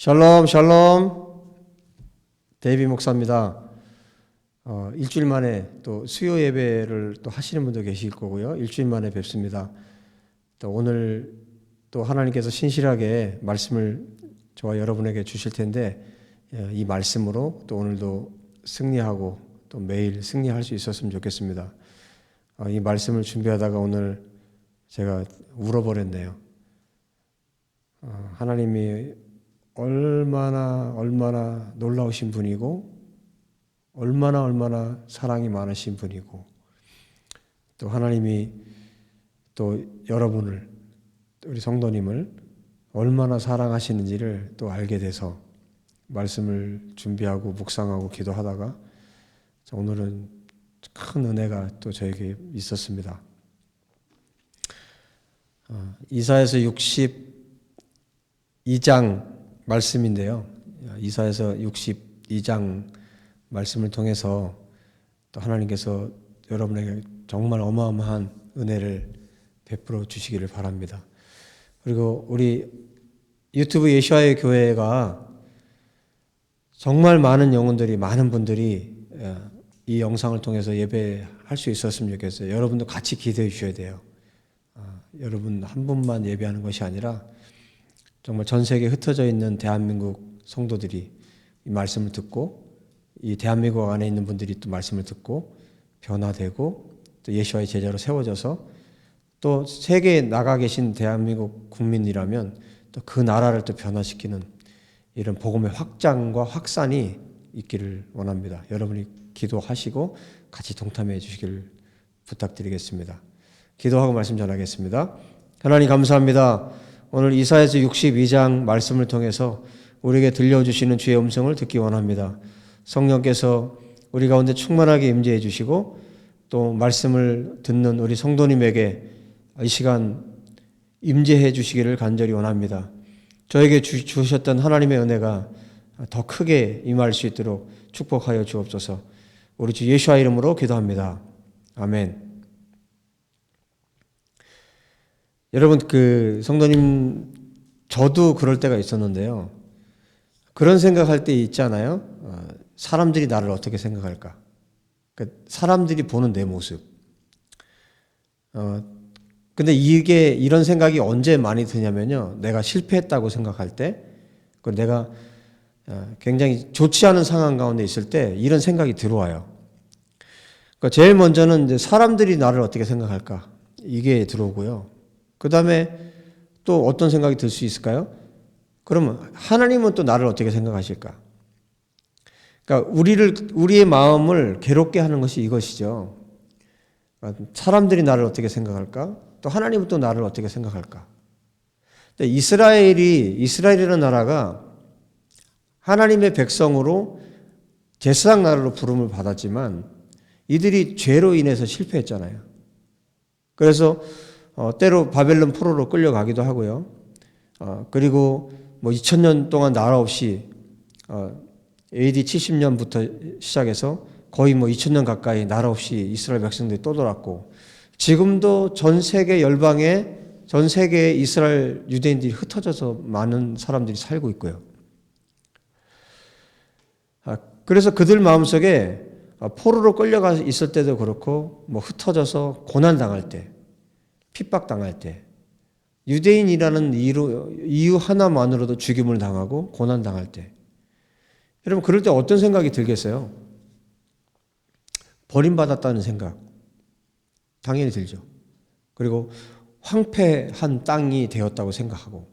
샬롬, 샬롬. 데이비 목사입니다. 일주일 만에 또 수요 예배를 또 하시는 분도 계실 거고요. 일주일 만에 뵙습니다. 또 오늘 또 하나님께서 신실하게 말씀을 저와 여러분에게 주실 텐데, 이 말씀으로 또 오늘도 승리하고 또 매일 승리할 수 있었으면 좋겠습니다. 이 말씀을 준비하다가 오늘 제가 울어버렸네요. 하나님이 얼마나 놀라우신 분이고 얼마나 사랑이 많으신 분이고 또 하나님이 또 여러분을 우리 성도님을 얼마나 사랑하시는지를 또 알게 돼서 말씀을 준비하고 묵상하고 기도하다가 오늘은 큰 은혜가 또 저에게 있었습니다. 이사야서 62장 말씀인데요. 이사야서 62장 말씀을 통해서 또 하나님께서 여러분에게 정말 어마어마한 은혜를 베풀어 주시기를 바랍니다. 그리고 우리 유튜브 예수와의 교회가 정말 많은 영혼들이, 많은 분들이 이 영상을 통해서 예배할 수 있었으면 좋겠어요. 여러분도 같이 기도해 주셔야 돼요. 여러분 한 분만 예배하는 것이 아니라 정말 전 세계에 흩어져 있는 대한민국 성도들이 이 말씀을 듣고 이 대한민국 안에 있는 분들이 또 말씀을 듣고 변화되고 또 예수와의 제자로 세워져서 또 세계에 나가 계신 대한민국 국민이라면 또 그 나라를 또 변화시키는 이런 복음의 확장과 확산이 있기를 원합니다. 여러분이 기도하시고 같이 동참해 주시기를 부탁드리겠습니다. 기도하고 말씀 전하겠습니다. 하나님 감사합니다. 오늘 이사야서 62장 말씀을 통해서 우리에게 들려주시는 주의 음성을 듣기 원합니다. 성령께서 우리 가운데 충만하게 임재해 주시고 또 말씀을 듣는 우리 성도님에게 이 시간 임재해 주시기를 간절히 원합니다. 저에게 주셨던 하나님의 은혜가 더 크게 임할 수 있도록 축복하여 주옵소서. 우리 주 예수와 이름으로 기도합니다. 아멘. 여러분, 성도님, 저도 그럴 때가 있었는데요. 그런 생각할 때 있잖아요. 사람들이 나를 어떻게 생각할까? 사람들이 보는 내 모습. 근데 이런 생각이 언제 많이 드냐면요. 내가 실패했다고 생각할 때, 내가 굉장히 좋지 않은 상황 가운데 있을 때 이런 생각이 들어와요. 제일 먼저는 이제 사람들이 나를 어떻게 생각할까? 이게 들어오고요. 그 다음에 또 어떤 생각이 들 수 있을까요? 그러면 하나님은 또 나를 어떻게 생각하실까? 그러니까 우리의 마음을 괴롭게 하는 것이 이것이죠. 사람들이 나를 어떻게 생각할까? 또 하나님은 또 나를 어떻게 생각할까? 이스라엘이라는 나라가 하나님의 백성으로 제사장 나라로 부름을 받았지만 이들이 죄로 인해서 실패했잖아요. 그래서 때로 바벨론 포로로 끌려가기도 하고요. 그리고 2000년 동안 나라 없이 AD 70년부터 시작해서 거의 2000년 가까이 나라 없이 이스라엘 백성들이 떠돌았고 지금도 전 세계 열방에 전 세계의 이스라엘 유대인들이 흩어져서 많은 사람들이 살고 있고요. 그래서 그들 마음속에 포로로 끌려가 있을 때도 그렇고 흩어져서 고난당할 때 핍박당할 때 유대인이라는 이유 하나만으로도 죽임을 당하고 고난당할 때 여러분 그럴 때 어떤 생각이 들겠어요? 버림받았다는 생각 당연히 들죠. 그리고 황폐한 땅이 되었다고 생각하고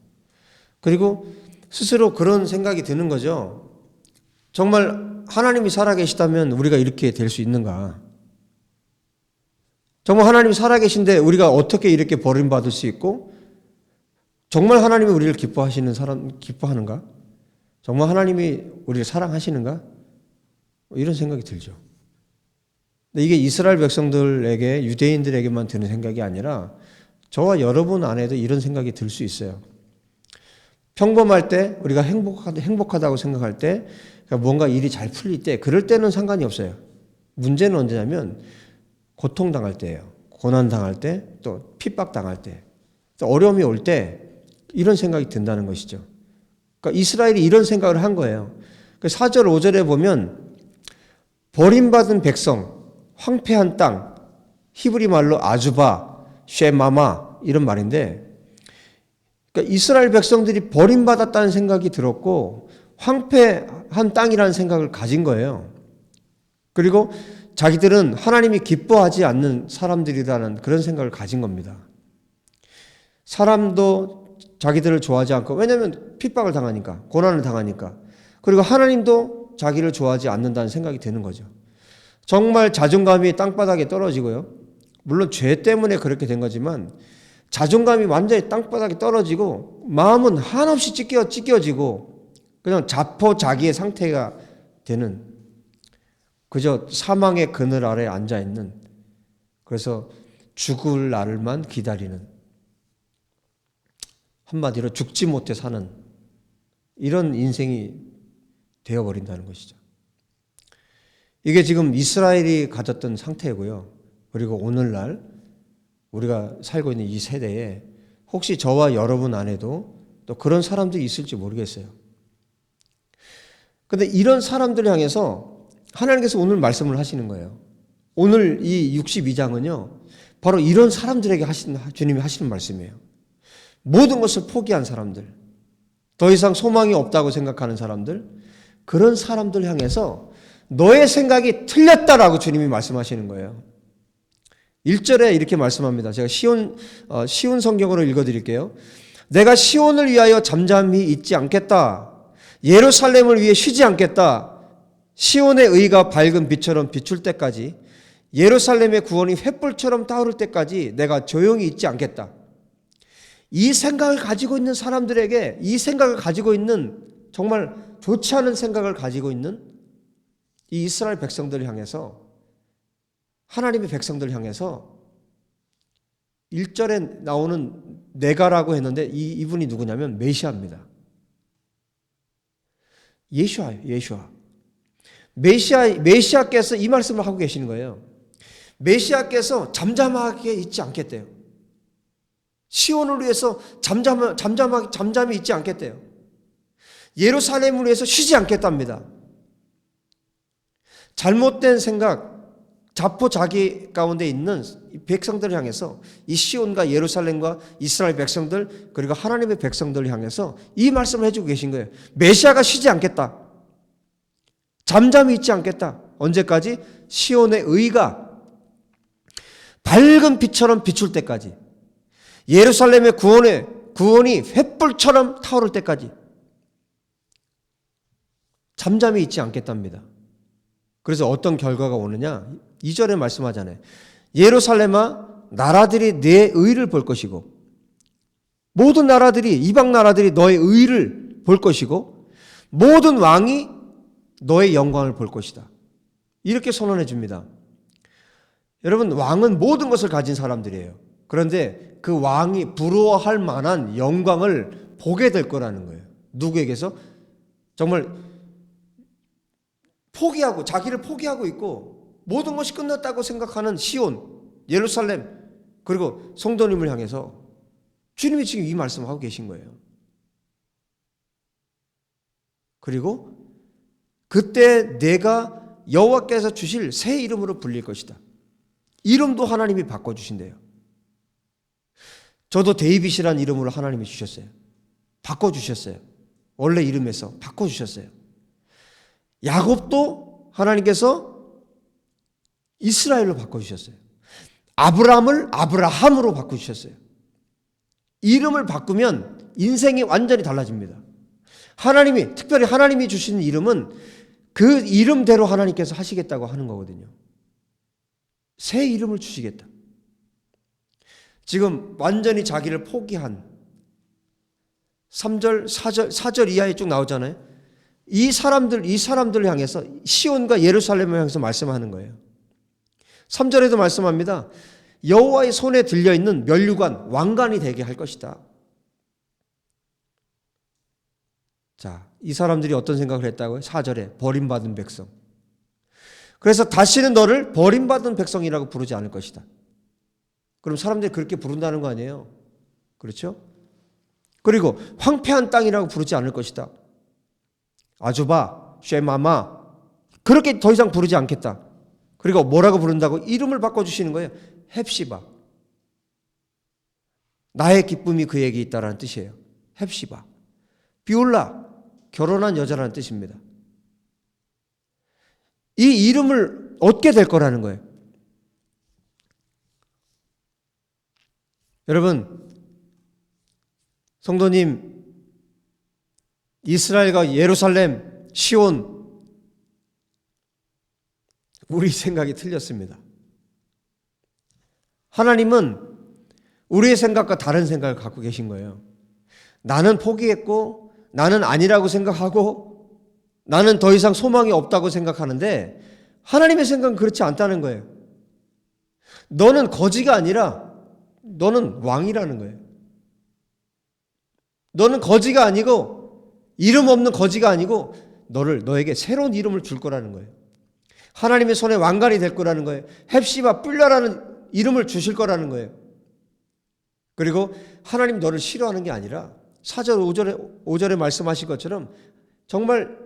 그리고 스스로 그런 생각이 드는 거죠. 정말 하나님이 살아계시다면 우리가 이렇게 될 수 있는가? 정말 하나님이 살아계신데 우리가 어떻게 이렇게 버림받을 수 있고 정말 하나님이 우리를 기뻐하는가? 정말 하나님이 우리를 사랑하시는가? 이런 생각이 들죠. 근데 이게 이스라엘 백성들에게 유대인들에게만 드는 생각이 아니라 저와 여러분 안에도 이런 생각이 들 수 있어요. 평범할 때 우리가 행복하다고 생각할 때 뭔가 일이 잘 풀릴 때 그럴 때는 상관이 없어요. 문제는 언제냐면 고통당할 때예요. 고난당할 때, 또 핍박당할 때, 또 어려움이 올 때 이런 생각이 든다는 것이죠. 그러니까 이스라엘이 이런 생각을 한 거예요. 4절, 5절에 보면 버림받은 백성, 황폐한 땅, 히브리 말로 아주바, 쉐마마 이런 말인데, 그러니까 이스라엘 백성들이 버림받았다는 생각이 들었고 황폐한 땅이라는 생각을 가진 거예요. 그리고 자기들은 하나님이 기뻐하지 않는 사람들이라는 그런 생각을 가진 겁니다. 사람도 자기들을 좋아하지 않고, 왜냐하면 핍박을 당하니까, 고난을 당하니까, 그리고 하나님도 자기를 좋아하지 않는다는 생각이 드는 거죠. 정말 자존감이 땅바닥에 떨어지고요. 물론 죄 때문에 그렇게 된 거지만 자존감이 완전히 땅바닥에 떨어지고 마음은 한없이 찢겨지고 그냥 자포자기의 상태가 되는, 그저 사망의 그늘 아래 앉아있는, 그래서 죽을 날만 기다리는, 한마디로 죽지 못해 사는 이런 인생이 되어버린다는 것이죠. 이게 지금 이스라엘이 가졌던 상태고요. 그리고 오늘날 우리가 살고 있는 이 세대에 혹시 저와 여러분 안에도 또 그런 사람들이 있을지 모르겠어요. 그런데 이런 사람들을 향해서 하나님께서 오늘 말씀을 하시는 거예요. 오늘 이 62장은요. 바로 이런 사람들에게 주님이 하시는 말씀이에요. 모든 것을 포기한 사람들, 더 이상 소망이 없다고 생각하는 사람들, 그런 사람들 향해서 너의 생각이 틀렸다라고 주님이 말씀하시는 거예요. 1절에 이렇게 말씀합니다. 제가 쉬운 성경으로 읽어드릴게요. 내가 시온을 위하여 잠잠히 있지 않겠다. 예루살렘을 위해 쉬지 않겠다. 시온의 의가 밝은 빛처럼 비출 때까지, 예루살렘의 구원이 횃불처럼 타오를 때까지 내가 조용히 있지 않겠다. 이 생각을 가지고 있는 사람들에게, 이 생각을 가지고 있는, 정말 좋지 않은 생각을 가지고 있는 이 이스라엘 백성들을 향해서, 하나님의 백성들을 향해서 1절에 나오는 내가라고 했는데 이분이 누구냐면 메시아입니다. 예수아예요. 예수아. 메시아께서 이 말씀을 하고 계시는 거예요. 메시아께서 잠잠하게 있지 않겠대요. 시온을 위해서 잠잠히 있지 않겠대요. 예루살렘을 위해서 쉬지 않겠답니다. 잘못된 생각, 자포자기 가운데 있는 백성들을 향해서, 이 시온과 예루살렘과 이스라엘 백성들, 그리고 하나님의 백성들을 향해서 이 말씀을 해주고 계신 거예요. 메시아가 쉬지 않겠다. 잠잠히 있지 않겠다. 언제까지? 시온의 의가 밝은 빛처럼 비출 때까지, 예루살렘의 구원이 횃불처럼 타오를 때까지 잠잠히 있지 않겠답니다. 그래서 어떤 결과가 오느냐? 2절에 말씀하잖아요. 예루살렘아, 나라들이 내 의를 볼 것이고, 모든 나라들이, 이방 나라들이 너의 의를 볼 것이고, 모든 왕이 너의 영광을 볼 것이다. 이렇게 선언해 줍니다. 여러분, 왕은 모든 것을 가진 사람들이에요. 그런데 그 왕이 부러워할 만한 영광을 보게 될 거라는 거예요. 누구에게서? 정말 포기하고, 자기를 포기하고 있고 모든 것이 끝났다고 생각하는 시온, 예루살렘, 그리고 성도님을 향해서 주님이 지금 이 말씀을 하고 계신 거예요. 그리고 그때 내가 여호와께서 주실 새 이름으로 불릴 것이다. 이름도 하나님이 바꿔주신대요. 저도 데이빗이라는 이름으로 하나님이 주셨어요. 바꿔주셨어요. 원래 이름에서 바꿔주셨어요. 야곱도 하나님께서 이스라엘로 바꿔주셨어요. 아브라함을 아브라함으로 바꿔주셨어요. 이름을 바꾸면 인생이 완전히 달라집니다. 특별히 하나님이 주시는 이름은 그 이름대로 하나님께서 하시겠다고 하는 거거든요. 새 이름을 주시겠다. 지금 완전히 자기를 포기한 3절, 4절 이하에 쭉 나오잖아요. 이 사람들을 향해서, 시온과 예루살렘을 향해서 말씀하는 거예요. 3절에도 말씀합니다. 여호와의 손에 들려있는 면류관, 왕관이 되게 할 것이다. 자, 이 사람들이 어떤 생각을 했다고요? 4절에 버림받은 백성. 그래서 다시는 너를 버림받은 백성이라고 부르지 않을 것이다. 그럼 사람들이 그렇게 부른다는 거 아니에요? 그렇죠? 그리고 황폐한 땅이라고 부르지 않을 것이다. 아주바, 쉐마마 그렇게 더 이상 부르지 않겠다. 그리고 뭐라고 부른다고? 이름을 바꿔주시는 거예요. 헵시바. 나의 기쁨이 그에게 있다라는 뜻이에요. 헵시바. 비올라, 결혼한 여자라는 뜻입니다. 이 이름을 얻게 될 거라는 거예요. 여러분, 성도님, 이스라엘과 예루살렘, 시온, 우리 생각이 틀렸습니다. 하나님은 우리의 생각과 다른 생각을 갖고 계신 거예요. 나는 포기했고, 나는 아니라고 생각하고, 나는 더 이상 소망이 없다고 생각하는데, 하나님의 생각은 그렇지 않다는 거예요. 너는 거지가 아니라, 너는 왕이라는 거예요. 너는 거지가 아니고, 이름 없는 거지가 아니고, 너에게 새로운 이름을 줄 거라는 거예요. 하나님의 손에 왕관이 될 거라는 거예요. 헵시바 뿔라라는 이름을 주실 거라는 거예요. 그리고 하나님 너를 싫어하는 게 아니라 4절 5절에 말씀하신 것처럼 정말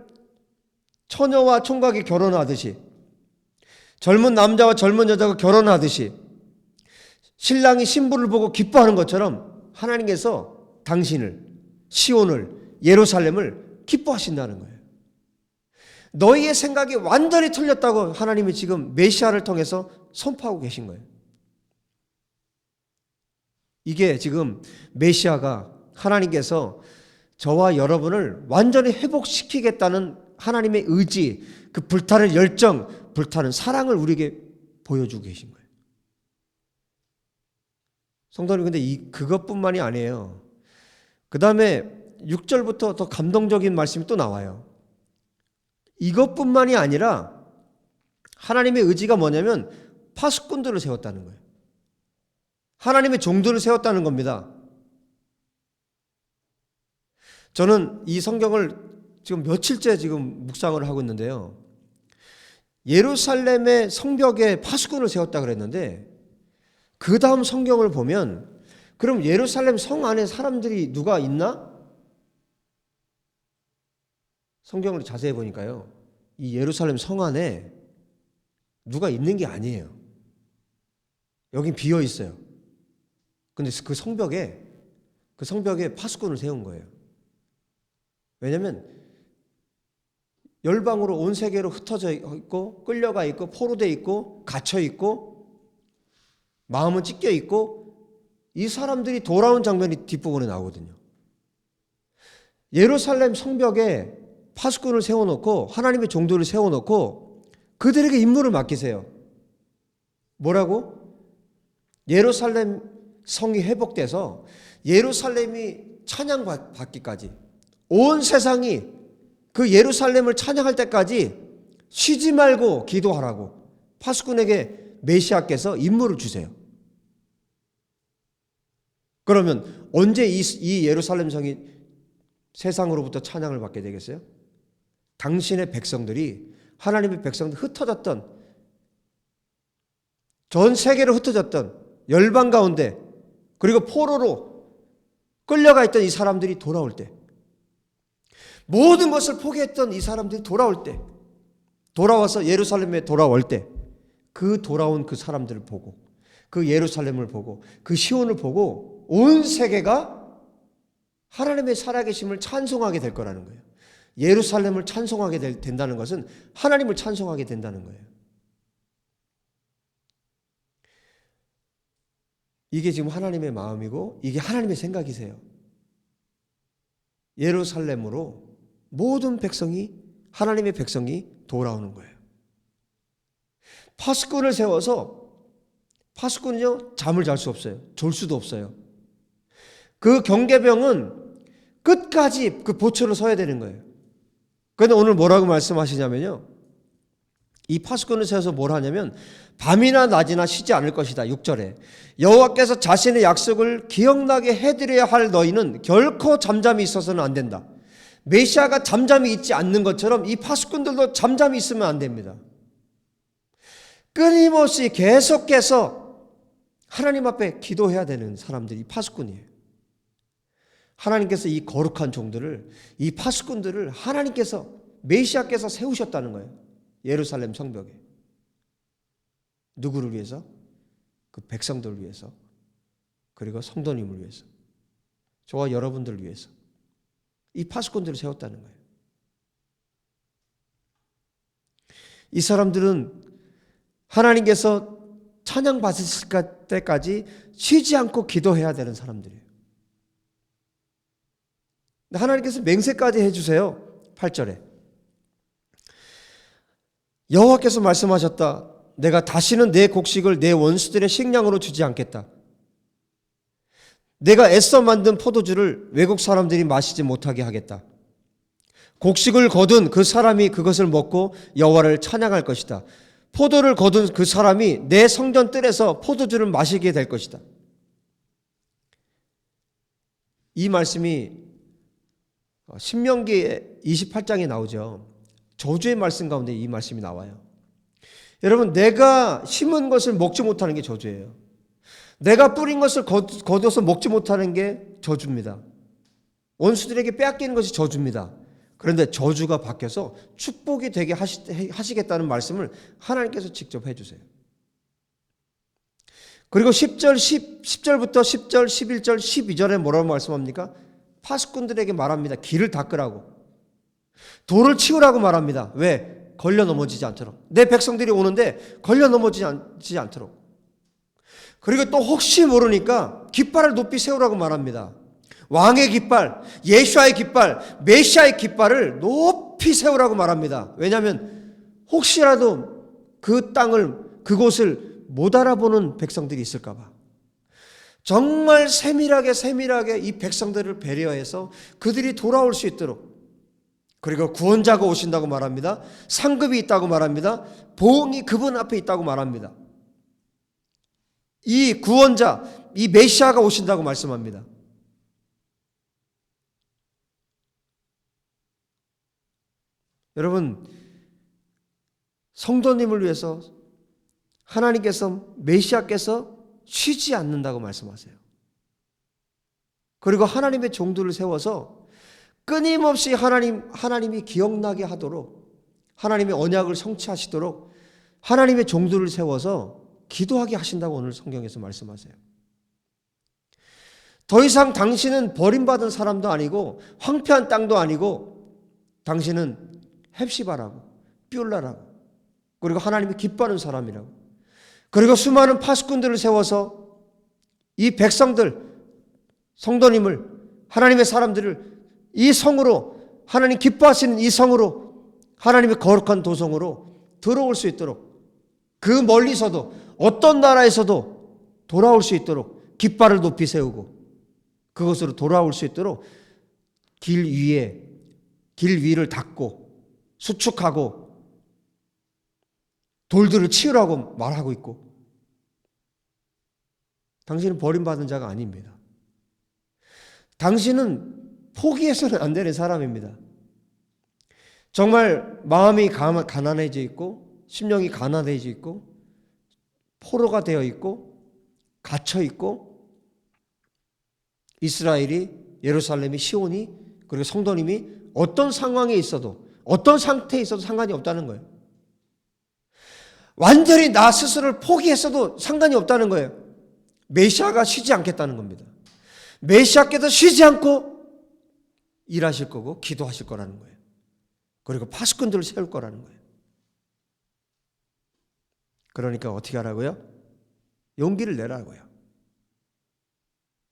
처녀와 총각이 결혼하듯이, 젊은 남자와 젊은 여자가 결혼하듯이 신랑이 신부를 보고 기뻐하는 것처럼 하나님께서 당신을, 시온을, 예루살렘을 기뻐하신다는 거예요. 너희의 생각이 완전히 틀렸다고 하나님이 지금 메시아를 통해서 선포하고 계신 거예요. 이게 지금 메시아가, 하나님께서 저와 여러분을 완전히 회복시키겠다는 하나님의 의지, 그 불타는 열정, 불타는 사랑을 우리에게 보여주고 계신 거예요. 성도님, 근데 그것뿐만이 아니에요. 그 다음에 6절부터 더 감동적인 말씀이 또 나와요. 이것뿐만이 아니라 하나님의 의지가 뭐냐면 파수꾼들을 세웠다는 거예요. 하나님의 종들을 세웠다는 겁니다. 저는 이 성경을 지금 며칠째 지금 묵상을 하고 있는데요. 예루살렘의 성벽에 파수꾼을 세웠다 그랬는데, 그 다음 성경을 보면 그럼 예루살렘 성 안에 사람들이 누가 있나? 성경을 자세히 보니까요, 이 예루살렘 성 안에 누가 있는 게 아니에요. 여긴 비어 있어요. 근데 그 성벽에 파수꾼을 세운 거예요. 왜냐하면 열방으로 온 세계로 흩어져 있고, 끌려가 있고, 포로돼 있고, 갇혀 있고, 마음은 찢겨 있고, 이 사람들이 돌아온 장면이 뒷부분에 나오거든요. 예루살렘 성벽에 파수꾼을 세워놓고, 하나님의 종들을 세워놓고 그들에게 임무를 맡기세요. 뭐라고? 예루살렘 성이 회복돼서 예루살렘이 찬양받기까지, 온 세상이 그 예루살렘을 찬양할 때까지 쉬지 말고 기도하라고 파수꾼에게 메시아께서 임무를 주세요. 그러면 언제 이 예루살렘 성이 세상으로부터 찬양을 받게 되겠어요? 당신의 백성들이, 하나님의 백성들, 흩어졌던, 전 세계로 흩어졌던 열방 가운데, 그리고 포로로 끌려가 있던 이 사람들이 돌아올 때, 모든 것을 포기했던 이 사람들이 돌아올 때, 돌아와서 예루살렘에 돌아올 때, 그 돌아온 그 사람들을 보고, 그 예루살렘을 보고, 그 시온을 보고 온 세계가 하나님의 살아계심을 찬송하게 될 거라는 거예요. 예루살렘을 찬송하게 된다는 것은 하나님을 찬송하게 된다는 거예요. 이게 지금 하나님의 마음이고, 이게 하나님의 생각이세요. 예루살렘으로 모든 백성이, 하나님의 백성이 돌아오는 거예요. 파수꾼을 세워서, 파수꾼은요, 잠을 잘 수 없어요. 졸 수도 없어요. 그 경계병은 끝까지 그 보초로 서야 되는 거예요. 그런데 오늘 뭐라고 말씀하시냐면요, 이 파수꾼을 세워서 뭘 하냐면 밤이나 낮이나 쉬지 않을 것이다. 6절에 여호와께서 자신의 약속을 기억나게 해드려야 할 너희는 결코 잠잠히 있어서는 안 된다. 메시아가 잠잠히 있지 않는 것처럼 이 파수꾼들도 잠잠히 있으면 안 됩니다. 끊임없이 계속해서 하나님 앞에 기도해야 되는 사람들이 파수꾼이에요. 하나님께서 이 거룩한 종들을, 이 파수꾼들을 하나님께서, 메시아께서 세우셨다는 거예요. 예루살렘 성벽에. 누구를 위해서? 그 백성들을 위해서, 그리고 성도님을 위해서, 저와 여러분들을 위해서 이 파수꾼들을 세웠다는 거예요. 이 사람들은 하나님께서 찬양 받으실 때까지 쉬지 않고 기도해야 되는 사람들이에요. 하나님께서 맹세까지 해주세요. 8절에 여호와께서 말씀하셨다. 내가 다시는 내 곡식을 내 원수들의 식량으로 주지 않겠다. 내가 애써 만든 포도주를 외국 사람들이 마시지 못하게 하겠다. 곡식을 거둔 그 사람이 그것을 먹고 여호와를 찬양할 것이다. 포도를 거둔 그 사람이 내 성전 뜰에서 포도주를 마시게 될 것이다. 이 말씀이 신명기 28장에 나오죠. 저주의 말씀 가운데 이 말씀이 나와요. 여러분, 내가 심은 것을 먹지 못하는 게 저주예요. 내가 뿌린 것을 거둬서 먹지 못하는 게 저주입니다. 원수들에게 빼앗기는 것이 저주입니다. 그런데 저주가 바뀌어서 축복이 되게 하시겠다는 말씀을 하나님께서 직접 해주세요. 그리고 10절부터 10절, 11절, 12절에 뭐라고 말씀합니까? 파수꾼들에게 말합니다. 길을 닦으라고. 돌을 치우라고 말합니다. 왜? 걸려 넘어지지 않도록. 내 백성들이 오는데 걸려 넘어지지 않도록. 그리고 또 혹시 모르니까 깃발을 높이 세우라고 말합니다. 왕의 깃발, 예수아의 깃발, 메시아의 깃발을 높이 세우라고 말합니다. 왜냐하면 혹시라도 그 땅을, 그곳을 못 알아보는 백성들이 있을까 봐. 정말 세밀하게 이 백성들을 배려해서 그들이 돌아올 수 있도록, 그리고 구원자가 오신다고 말합니다. 상급이 있다고 말합니다. 보응이 그분 앞에 있다고 말합니다. 이 구원자, 이 메시아가 오신다고 말씀합니다. 여러분, 성도님을 위해서 하나님께서, 메시아께서 쉬지 않는다고 말씀하세요. 그리고 하나님의 종들을 세워서 끊임없이 하나님이 기억나게 하도록, 하나님의 언약을 성취하시도록 하나님의 종들을 세워서 기도하게 하신다고 오늘 성경에서 말씀하세요. 더 이상 당신은 버림받은 사람도 아니고 황폐한 땅도 아니고 당신은 헵시바라고, 뷸라라고, 그리고 하나님이 기뻐하는 사람이라고, 그리고 수많은 파수꾼들을 세워서 이 백성들, 성도님을, 하나님의 사람들을 이 성으로, 하나님 기뻐하시는 이 성으로, 하나님의 거룩한 도성으로 들어올 수 있도록, 그 멀리서도 어떤 나라에서도 돌아올 수 있도록 깃발을 높이 세우고 그것으로 돌아올 수 있도록 길 위를 닦고 수축하고 돌들을 치우라고 말하고 있고, 당신은 버림받은 자가 아닙니다. 당신은 포기해서는 안 되는 사람입니다. 정말 마음이 가난해져 있고 심령이 가난해져 있고 포로가 되어 있고 갇혀 있고, 이스라엘이, 예루살렘이, 시온이, 그리고 성도님이 어떤 상황에 있어도, 어떤 상태에 있어도 상관이 없다는 거예요. 완전히 나 스스로를 포기했어도 상관이 없다는 거예요. 메시아가 쉬지 않겠다는 겁니다. 메시아께서 쉬지 않고 일하실 거고 기도하실 거라는 거예요. 그리고 파수꾼들을 세울 거라는 거예요. 그러니까 어떻게 하라고요? 용기를 내라고요.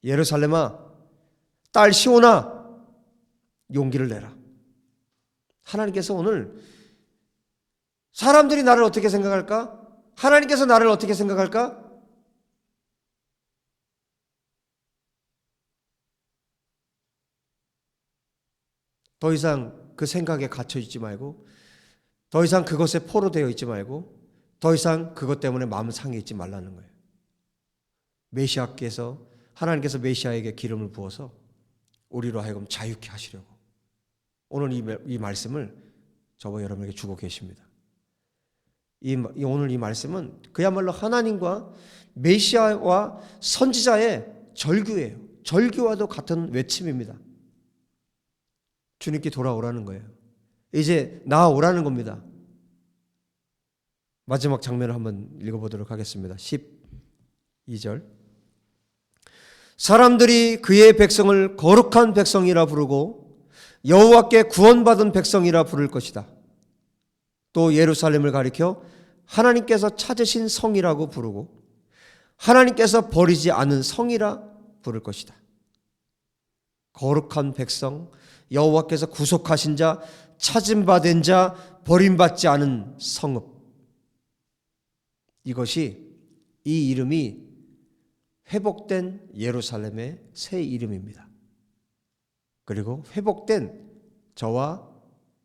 예루살렘아, 딸 시온아, 용기를 내라. 하나님께서 오늘 사람들이 나를 어떻게 생각할까? 하나님께서 나를 어떻게 생각할까? 더 이상 그 생각에 갇혀 있지 말고, 더 이상 그것에 포로되어 있지 말고, 더 이상 그것 때문에 마음 상해 있지 말라는 거예요. 하나님께서 메시아에게 기름을 부어서 우리로 하여금 자유케 하시려고 오늘 이 말씀을 저와 여러분에게 주고 계십니다. 오늘 이 말씀은 그야말로 하나님과 메시아와 선지자의 절규예요. 절기와도 같은 외침입니다. 주님께 돌아오라는 거예요. 이제 나아오라는 겁니다. 마지막 장면을 한번 읽어보도록 하겠습니다. 12절. 사람들이 그의 백성을 거룩한 백성이라 부르고 여호와께 구원받은 백성이라 부를 것이다. 또 예루살렘을 가리켜 하나님께서 찾으신 성이라고 부르고 하나님께서 버리지 않은 성이라 부를 것이다. 거룩한 백성, 여호와께서 구속하신 자, 찾음받은 자, 버림받지 않은 성읍. 이것이, 이 이름이 회복된 예루살렘의 새 이름입니다. 그리고 회복된 저와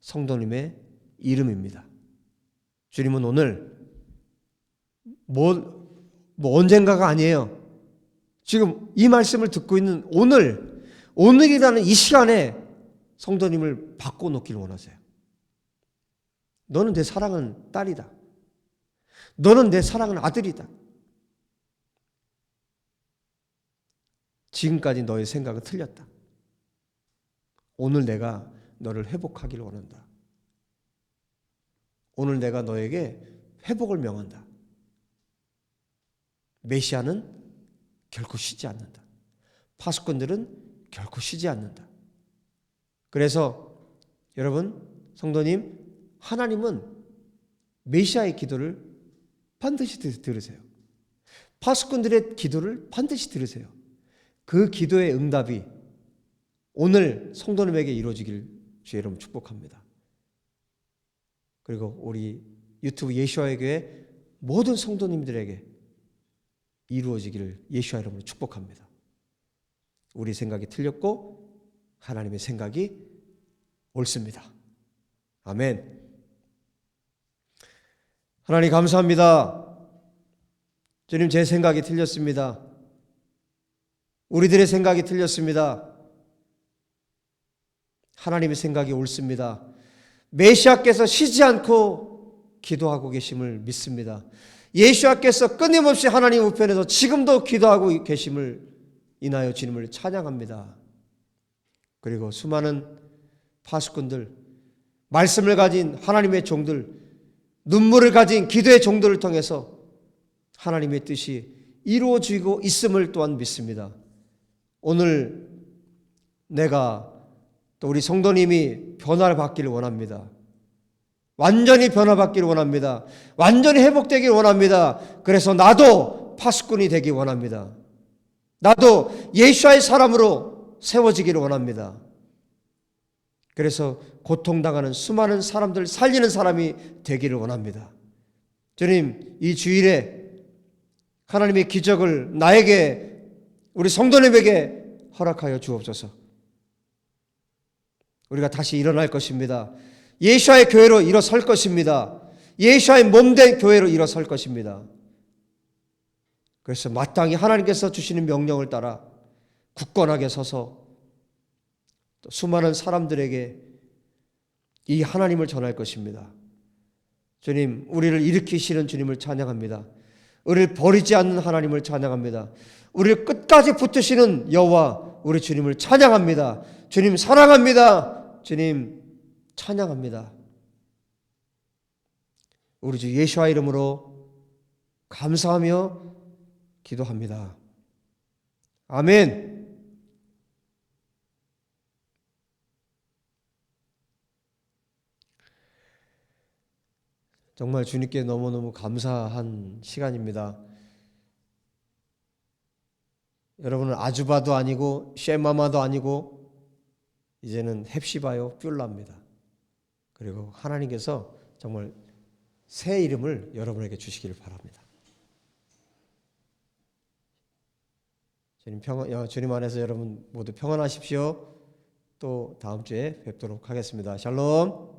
성도님의 이름입니다. 주님은 오늘 언젠가가 아니에요. 지금 이 말씀을 듣고 있는 오늘이라는 이 시간에 성도님을 바꿔놓기를 원하세요. 너는 내 사랑하는 딸이다. 너는 내 사랑하는 아들이다. 지금까지 너의 생각은 틀렸다. 오늘 내가 너를 회복하기를 원한다. 오늘 내가 너에게 회복을 명한다. 메시아는 결코 쉬지 않는다. 파수꾼들은 결코 쉬지 않는다. 그래서 여러분, 성도님, 하나님은 메시아의 기도를 반드시 들으세요. 파수꾼들의 기도를 반드시 들으세요. 그 기도의 응답이 오늘 성도님에게 이루어지길 주의 이름으로 축복합니다. 그리고 우리 유튜브 예수와의 교회 모든 성도님들에게 이루어지기를 예수와 이름으로 축복합니다. 우리 생각이 틀렸고 하나님의 생각이 옳습니다. 아멘. 하나님 감사합니다. 주님, 제 생각이 틀렸습니다. 우리들의 생각이 틀렸습니다. 하나님의 생각이 옳습니다. 메시아께서 쉬지 않고 기도하고 계심을 믿습니다. 예수께서 끊임없이 하나님 우편에서 지금도 기도하고 계심을 인하여 주님을 찬양합니다. 그리고 수많은 파수꾼들, 말씀을 가진 하나님의 종들, 눈물을 가진 기도의 종들을 통해서 하나님의 뜻이 이루어지고 있음을 또한 믿습니다. 오늘 내가 또 우리 성도님이 변화를 받기를 원합니다. 완전히 변화받기를 원합니다. 완전히 회복되기를 원합니다. 그래서 나도 파수꾼이 되기 원합니다. 나도 예수와의 사람으로 세워지기를 원합니다. 그래서 고통당하는 수많은 사람들 살리는 사람이 되기를 원합니다. 주님, 이 주일에 하나님의 기적을 나에게, 우리 성도님에게 허락하여 주옵소서. 우리가 다시 일어날 것입니다. 예수와의 교회로 일어설 것입니다. 예수와의 몸된 교회로 일어설 것입니다. 그래서 마땅히 하나님께서 주시는 명령을 따라 굳건하게 서서 또 수많은 사람들에게 이 하나님을 전할 것입니다. 주님, 우리를 일으키시는 주님을 찬양합니다. 우리를 버리지 않는 하나님을 찬양합니다. 우리를 끝까지 붙드시는 여호와 우리 주님을 찬양합니다. 주님 사랑합니다. 주님 찬양합니다. 우리 주 예수와 이름으로 감사하며 기도합니다. 아멘. 정말 주님께 너무너무 감사한 시간입니다. 여러분은 아주바도 아니고 쉐마마도 아니고 이제는 헵시바요 뷸라입니다. 그리고 하나님께서 정말 새 이름을 여러분에게 주시기를 바랍니다. 주님 안에서 여러분 모두 평안하십시오. 또 다음 주에 뵙도록 하겠습니다. 샬롬.